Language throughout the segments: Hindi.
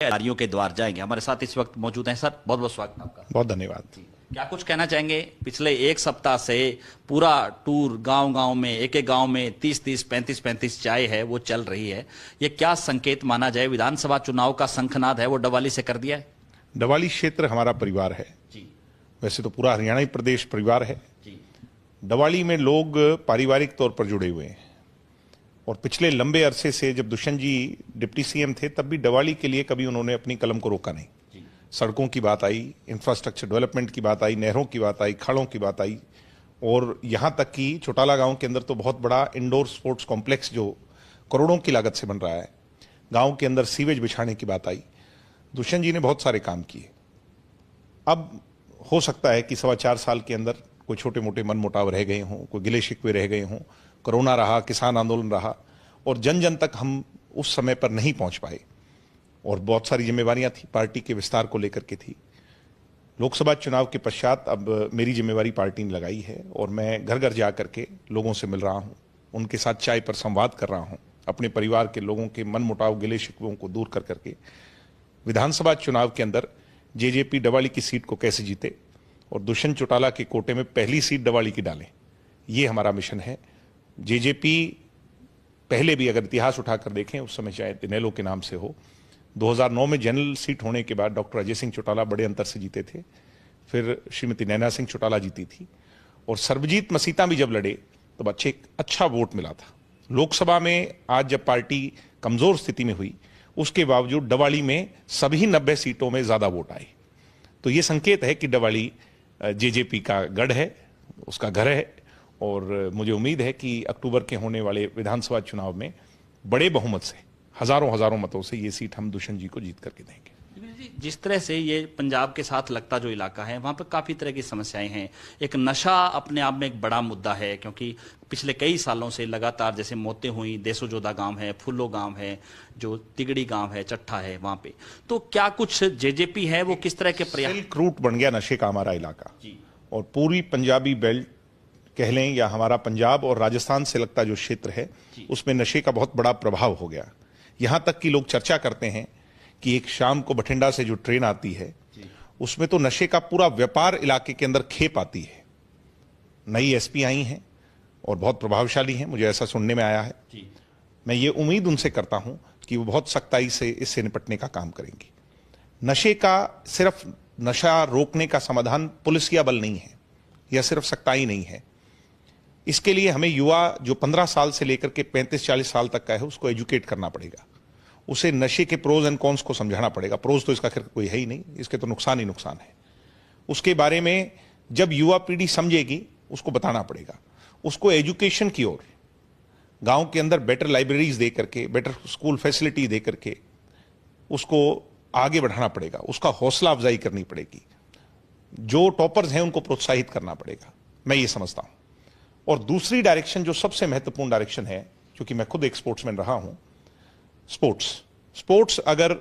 अधिकारियों के द्वार जाएंगे। हमारे साथ इस वक्त मौजूद हैं। सर, बहुत बहुत स्वागत है आपका। बहुत धन्यवाद। क्या कुछ कहना चाहेंगे? पिछले एक सप्ताह से पूरा टूर गांव गांव में, एक एक गांव में 30-30, 35-35 चाय है वो चल रही है। ये क्या संकेत माना जाए? विधानसभा चुनाव का शंखनाद है वो डवाली से कर दिया है। डवाली क्षेत्र हमारा परिवार है जी वैसे तो पूरा हरियाणा प्रदेश परिवार है। जी डवाली में लोग पारिवारिक तौर पर जुड़े हुए हैं और पिछले लंबे अरसे से जब दुष्यंत जी डिप्टी सीएम थे तब भी डवाली के लिए कभी उन्होंने अपनी कलम को रोका नहीं। सड़कों की बात आई, इंफ्रास्ट्रक्चर डेवलपमेंट की बात आई, नहरों की बात आई, खाड़ों की बात आई और यहां तक कि चौटाला गांव के अंदर तो बहुत बड़ा इंडोर स्पोर्ट्स कॉम्प्लेक्स जो करोड़ों की लागत से बन रहा है, गांव के अंदर सीवेज बिछाने की बात आई। दुष्यंत जी ने बहुत सारे काम किए। अब हो सकता है कि 4.25 साल के अंदर कोई छोटे मोटे मनमुटाव रह गए हों, कोई गिले शिकवे रह गए हों, कोरोना रहा, किसान आंदोलन रहा और जन जन तक हम उस समय पर नहीं पहुंच पाए और बहुत सारी जिम्मेवारियां थी, पार्टी के विस्तार को लेकर के थी। लोकसभा चुनाव के पश्चात अब मेरी जिम्मेवारी पार्टी ने लगाई है और मैं घर घर जा करके लोगों से मिल रहा हूं, उनके साथ चाय पर संवाद कर रहा हूं, अपने परिवार के लोगों के मनमुटाव गिले शिकवों को दूर कर करके विधानसभा चुनाव के अंदर जेजेपी डवाली की सीट को कैसे जीते और दुष्यंत चौटाला के कोटे में पहली सीट डवाली की डालें, ये हमारा मिशन है। जेजेपी पहले भी अगर इतिहास उठाकर देखें, उस समय शायद इनेलो के नाम से हो, 2009 में जनरल सीट होने के बाद डॉक्टर अजय सिंह चौटाला बड़े अंतर से जीते थे, फिर श्रीमती नैना सिंह चौटाला जीती थी और सर्वजीत मसीता भी जब लड़े तब अच्छा वोट मिला था। लोकसभा में आज जब पार्टी कमजोर स्थिति में हुई उसके बावजूद डवाली में सभी 90 सीटों में ज्यादा वोट आए। तो ये संकेत है कि डवाली जेजेपी का गढ़ है, उसका घर है और मुझे उम्मीद है कि अक्टूबर के होने वाले विधानसभा चुनाव में बड़े बहुमत से, हजारों मतों से ये सीट हम दुष्यंत जी को जीत करके देंगे। जिस तरह से ये पंजाब के साथ लगता जो इलाका है वहां पर काफी तरह की समस्याएं हैं। एक नशा अपने आप में एक बड़ा मुद्दा है क्योंकि पिछले कई सालों से लगातार जैसे मौतें हुई, देसोजोदा गांव है, फुल्लो गांव है, जो तिगड़ी गांव है, चट्ठा है, वहां पे तो क्या कुछ जेजेपी है वो किस तरह के प्रयास? सिल्क रूट बन गया नशे का हमारा इलाका और पूरी पंजाबी बेल्ट कह लें या हमारा पंजाब और राजस्थान से लगता जो क्षेत्र है उसमें नशे का बहुत बड़ा प्रभाव हो गया। यहां तक कि लोग चर्चा करते हैं कि एक शाम को बठिंडा से जो ट्रेन आती है उसमें तो नशे का पूरा व्यापार इलाके के अंदर खेप आती है। नई एसपी आई हैं और बहुत प्रभावशाली हैं, मुझे ऐसा सुनने में आया है। मैं ये उम्मीद उनसे करता हूं कि वो बहुत सख्ताई से इससे निपटने का काम करेंगी। नशे का सिर्फ नशा रोकने का समाधान पुलिस या बल नहीं है या सिर्फ सख्ताई नहीं है। इसके लिए हमें युवा जो 15 साल से लेकर के 35-40 साल तक का है उसको एजुकेट करना पड़ेगा, उसे नशे के प्रोज एंड कॉन्स को समझाना पड़ेगा। प्रोज तो इसका खैर कोई है ही नहीं, इसके तो नुकसान ही नुकसान है। उसके बारे में जब युवा पीढ़ी समझेगी उसको बताना पड़ेगा, उसको एजुकेशन की ओर गांव के अंदर बेटर लाइब्रेरीज दे करके, बेटर स्कूल फैसिलिटी दे करके उसको आगे बढ़ाना पड़ेगा, उसका हौसला अफजाई करनी पड़ेगी, जो टॉपर्स हैं उनको प्रोत्साहित करना पड़ेगा, मैं ये समझता हूं। और दूसरी डायरेक्शन जो सबसे महत्वपूर्ण डायरेक्शन है, क्योंकि मैं खुद एक स्पोर्ट्समैन रहा हूं, स्पोर्ट्स अगर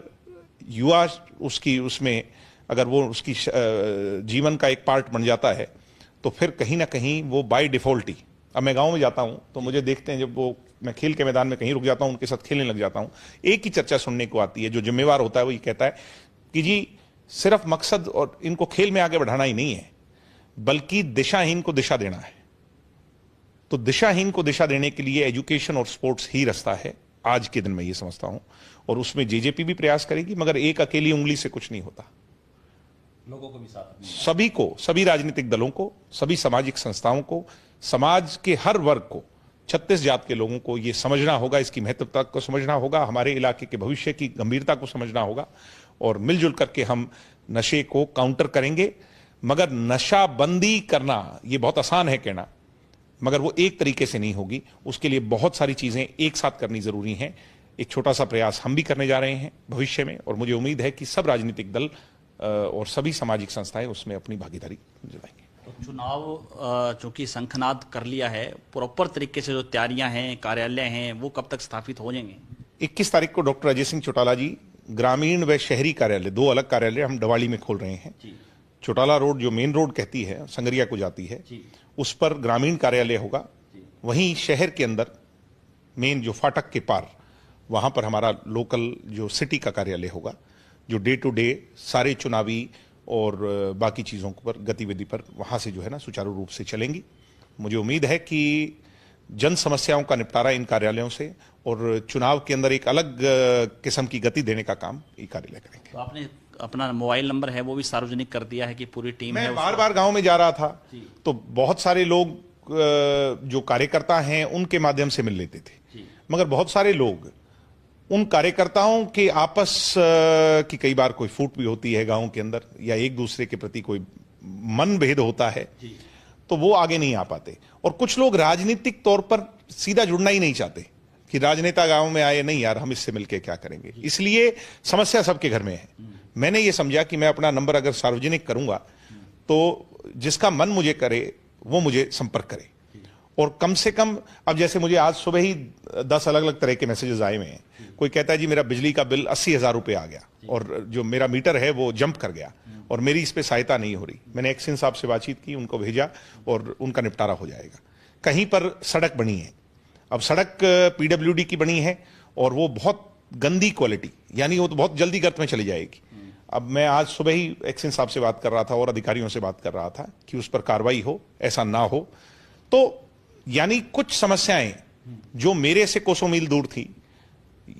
युवा उसमें अगर वो उसकी जीवन का एक पार्ट बन जाता है तो फिर कहीं ना कहीं वो बाय डिफॉल्ट ही, अब मैं गांव में जाता हूं तो मुझे देखते हैं जब वो मैं खेल के मैदान में कहीं रुक जाता हूं उनके साथ खेलने लग जाता हूं, एक ही चर्चा सुनने को आती है। जो जिम्मेवार होता है वो ये कहता है कि जी सिर्फ मकसद और इनको खेल में आगे बढ़ाना ही नहीं है बल्कि दिशाहीन को दिशा देना है। तो दिशाहीन को दिशा देने के लिए एजुकेशन और स्पोर्ट्स ही रास्ता है आज के दिन, मैं ये समझता हूं। और उसमें जेजेपी भी प्रयास करेगी, मगर एक अकेली उंगली से कुछ नहीं होता। लोगों को भी साथ, सभी को, सभी राजनीतिक दलों को, सभी सामाजिक संस्थाओं को, समाज के हर वर्ग को, 36 जात के लोगों को ये समझना होगा, इसकी महत्वता को समझना होगा, हमारे इलाके के भविष्य की गंभीरता को समझना होगा और मिलजुल करके हम नशे को काउंटर करेंगे। मगर नशाबंदी करना ये बहुत आसान है कहना, मगर वो एक तरीके से नहीं होगी। उसके लिए बहुत सारी चीजें एक साथ करनी जरूरी हैं। एक छोटा सा प्रयास हम भी करने जा रहे हैं भविष्य में और मुझे उम्मीद है कि सब राजनीतिक दल और सभी सामाजिक संस्थाएं उसमें अपनी भागीदारी निभाएंगे। तो चुनाव चूंकि शंखनाद कर लिया है, प्रॉपर तरीके से जो तैयारियां हैं, कार्यालय हैं, वो कब तक स्थापित हो जाएंगे? 21 तारीख को डॉक्टर अजय सिंह चौटाला जी ग्रामीण व शहरी कार्यालय, 2 अलग कार्यालय हम डवाली में खोल रहे हैं। चौटाला रोड जो मेन रोड कहती है, संगरिया को जाती है, उस पर ग्रामीण कार्यालय होगा। वहीं शहर के अंदर मेन जो फाटक के पार, वहां पर हमारा लोकल जो सिटी का कार्यालय होगा। जो डे टू डे सारे चुनावी और बाकी चीज़ों पर गतिविधि पर वहाँ से जो है ना सुचारू रूप से चलेंगी। मुझे उम्मीद है कि जन समस्याओं का निपटारा इन कार्यालयों से और चुनाव के अंदर एक अलग किस्म की गति देने का काम ये कार्यालय करेंगे। तो आपने अपना मोबाइल नंबर है वो भी सार्वजनिक कर दिया है कि पूरी टीम है? मैं बार बार गांव में जा रहा था तो बहुत सारे लोग जो कार्यकर्ता हैं उनके माध्यम से मिल लेते थे, मगर बहुत सारे लोग उन कार्यकर्ताओं के आपस की कई बार कोई फूट भी होती है गांव के अंदर, या एक दूसरे के प्रति कोई मनभेद होता है तो वो आगे नहीं आ पाते। और कुछ लोग राजनीतिक तौर पर सीधा जुड़ना ही नहीं चाहते कि राजनेता गांव में आए, नहीं यार हम इससे मिलकर क्या करेंगे। इसलिए समस्या सबके घर में है। मैंने ये समझा कि मैं अपना नंबर अगर सार्वजनिक करूंगा तो जिसका मन मुझे करे वो मुझे संपर्क करे। और कम से कम अब जैसे मुझे आज सुबह ही 10 अलग अलग तरह के मैसेजेस आए हुए हैं। कोई कहता है जी मेरा बिजली का बिल 80,000 रुपये आ गया और जो मेरा मीटर है वो जंप कर गया और मेरी इस पे सहायता नहीं हो रही। मैंने एक्शन साहब से बातचीत की, उनको भेजा और उनका निपटारा हो जाएगा। कहीं पर सड़क बनी है, अब सड़क पीडब्ल्यूडी की बनी है और वो बहुत गंदी क्वालिटी, यानी वो तो बहुत जल्दी गर्त में चली जाएगी। अब मैं आज सुबह ही एक्शन साहब से बात कर रहा था और अधिकारियों से बात कर रहा था कि उस पर कार्रवाई हो, ऐसा ना हो। तो यानी कुछ समस्याएं जो मेरे से कोसों मील दूर थी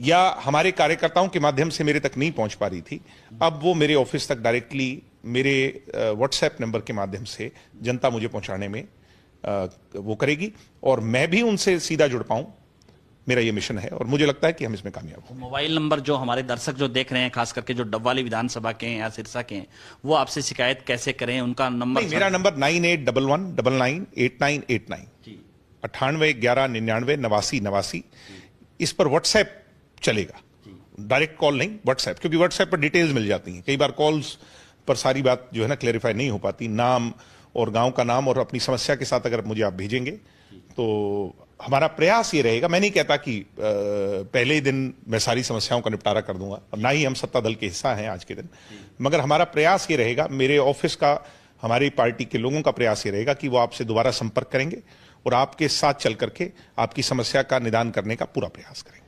या हमारे कार्यकर्ताओं के माध्यम से मेरे तक नहीं पहुंच पा रही थी, अब वो मेरे ऑफिस तक डायरेक्टली मेरे व्हाट्सएप नंबर के माध्यम से जनता मुझे पहुंचाने में वो करेगी और मैं भी उनसे सीधा जुड़ पाऊं। मेरा ये मिशन है और मुझे लगता है कि हम इसमें कामयाब होंगे। मोबाइल नंबर जो हमारे दर्शक जो देख रहे हैं, खास करके जो डबवाली विधानसभा के हैं या सिरसा के हैं, वो आपसे शिकायत कैसे करें? उनका नंबर? मेरा नंबर 9811998989 9811998989। इस पर व्हाट्सएप चलेगा, डायरेक्ट कॉल नहीं, व्हाट्सएप, क्योंकि व्हाट्सएप पर डिटेल्स मिल जाती हैं। कई बार कॉल्स पर सारी बात जो है ना क्लेरिफाई नहीं हो पाती। नाम और गांव का नाम और अपनी समस्या के साथ अगर मुझे आप भेजेंगे तो हमारा प्रयास ये रहेगा। मैं नहीं कहता कि पहले ही दिन मैं सारी समस्याओं का निपटारा कर दूंगा, और ना ही हम सत्ता दल के हिस्सा हैं आज के दिन, मगर हमारा प्रयास ये रहेगा, मेरे ऑफिस का, हमारी पार्टी के लोगों का प्रयास ये रहेगा कि वो आपसे दोबारा संपर्क करेंगे और आपके साथ चल करके आपकी समस्या का निदान करने का पूरा प्रयास करेंगे।